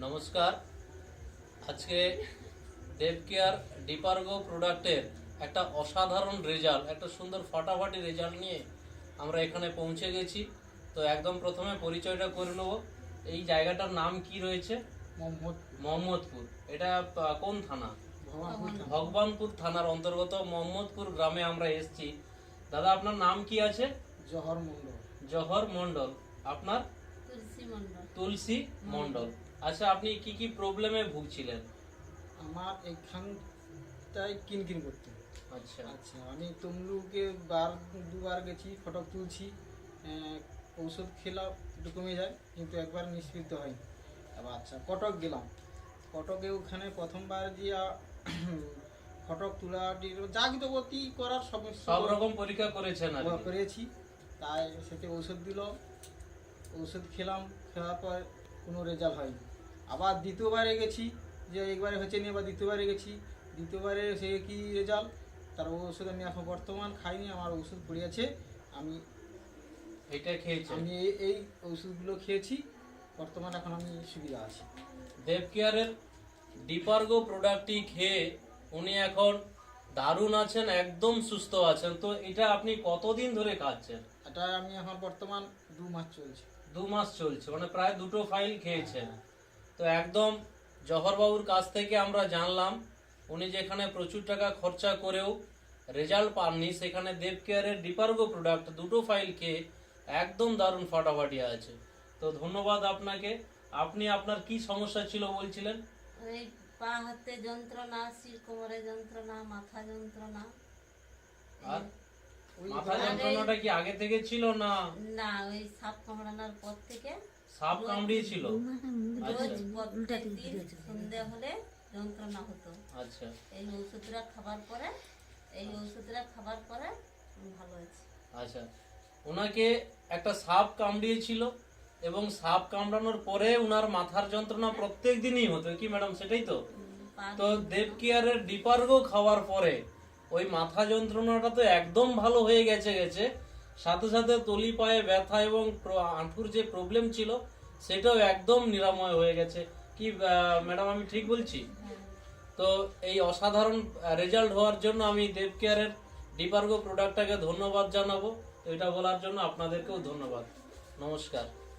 নমস্কার। আজকে দেবকেয়ার ডিপারগো প্রোডাক্টের একটা অসাধারণ রেজাল্ট, একটা সুন্দর ফাটাফাটি রেজাল্ট নিয়ে আমরা এখানে পৌঁছে গেছি। তো একদম প্রথমে পরিচয়টা করে নেব। এই জায়গাটার নাম কি রয়েছে? মোহাম্মদপুর। এটা কোন থানা? ভগবানপুর থানার অন্তর্গত মোহাম্মদপুর গ্রামে আমরা এসেছি। দাদা, আপনার নাম কি আছে? জহর মন্ডল। জহর মন্ডল। আপনার? তুলসী মণ্ডল। তুলসী মন্ডল। আচ্ছা, আপনি কি কি প্রবলেমে ভুগছিলেন? আমার এখানটায় কিনকিন করতে। আচ্ছা আচ্ছা, আমি তমলুকে দুবার গেছি, ফটক তুলছি, ঔষধ খেলাম, একটু কমে যায়, কিন্তু একবার নিষ্পৃত হয়নি। আবার আচ্ছা, কটক গেলাম। কটকে ওখানে প্রথমবার গিয়া ফটক তুলাটির যাগিতবতী করার সব রকম পরীক্ষা করেছেন আর কি? করেছি। তাই সেতে ঔষধ দিল, ঔষধ খেলাম, খেলার পর কোনো রেজাল্ট হয়নি। আবার দ্বিতীয়বারে গেছি, যে একবারে হচ্ছে নি, আবার দ্বিতীয়বারে গেছি। দ্বিতীয়বারে সে কি রেজাল্ট, তার ওষুধ আমি এখন বর্তমান খাইনি, আমার ওষুধ পড়ে আছে। আমি এটা খেয়েছেন? আমি এই ওষুধগুলো খেয়েছি, বর্তমান এখন আমি সুবিধা আছি। দেবকেয়ারের ডিপারগো প্রোডাক্টটি খেয়ে উনি এখন দারুণ আছেন, একদম সুস্থ আছেন। তো এটা আপনি কতদিন ধরে খাচ্ছেন? এটা আমি এখন বর্তমান 2 মাস চলছে। 2 মাস চলছে, মানে প্রায় 2টো ফাইল খেয়েছেন। তো একদম জহরবাবুর কাছ থেকে আমরা জানলাম উনি যেখানে প্রচুর টাকা খরচা করেও রেজাল্ট পাননি, সেখানে দেবকেয়ারের ডিপারগো প্রোডাক্ট 2টো ফাইল খেয়ে একদম দারুণ ফাটাফাটি আছে। তো ধন্যবাদ আপনাকে। আপনি আপনার কি সমস্যা ছিল বলছিলেন? ওই পা হাতে যন্ত্রণা, শির কোমরে যন্ত্রণা, মাথা যন্ত্রণা। আর ওই মাথা যন্ত্রণাটা কি আগে থেকে ছিল না? না, ওই সাপ কামড়ানোর পর থেকে সাপ কামড়িয়েছিল? রোজ প্রত্যেকদিন সন্ধে হলে যন্ত্রণা হতো। আচ্ছা এই ওষুধটা খাবার পরে আমি ভালো আছি। আচ্ছা, ওনাকে একটা সাপ কামড়িয়েছিল এবং সাপ কামড়ানোর পরে উনার মাথার যন্ত্রণা প্রত্যেক দিনই হতো কি ম্যাডাম, সেটাই তো? পা- তো দেবকেয়ারের ডিপারগো খাওয়ার পরে ওই মাথা যন্ত্রণাটা তো একদম ভালো হয়ে গেছে, সাথে সাথে তলি পায়ে ব্যথা এবং হাঁটুর যে প্রবলেম ছিল সেটাও একদম নিরাময় হয়ে গেছে। কি ম্যাডাম, আমি ঠিক বলছি? হ্যাঁ। তো এই অসাধারণ রেজাল্ট হওয়ার জন্য আমি দেবকেয়ারের ডিপারগো প্রোডাক্টটাকে ধন্যবাদ জানাবো। তো এটা বলার জন্য আপনাদেরকেও ধন্যবাদ। নমস্কার।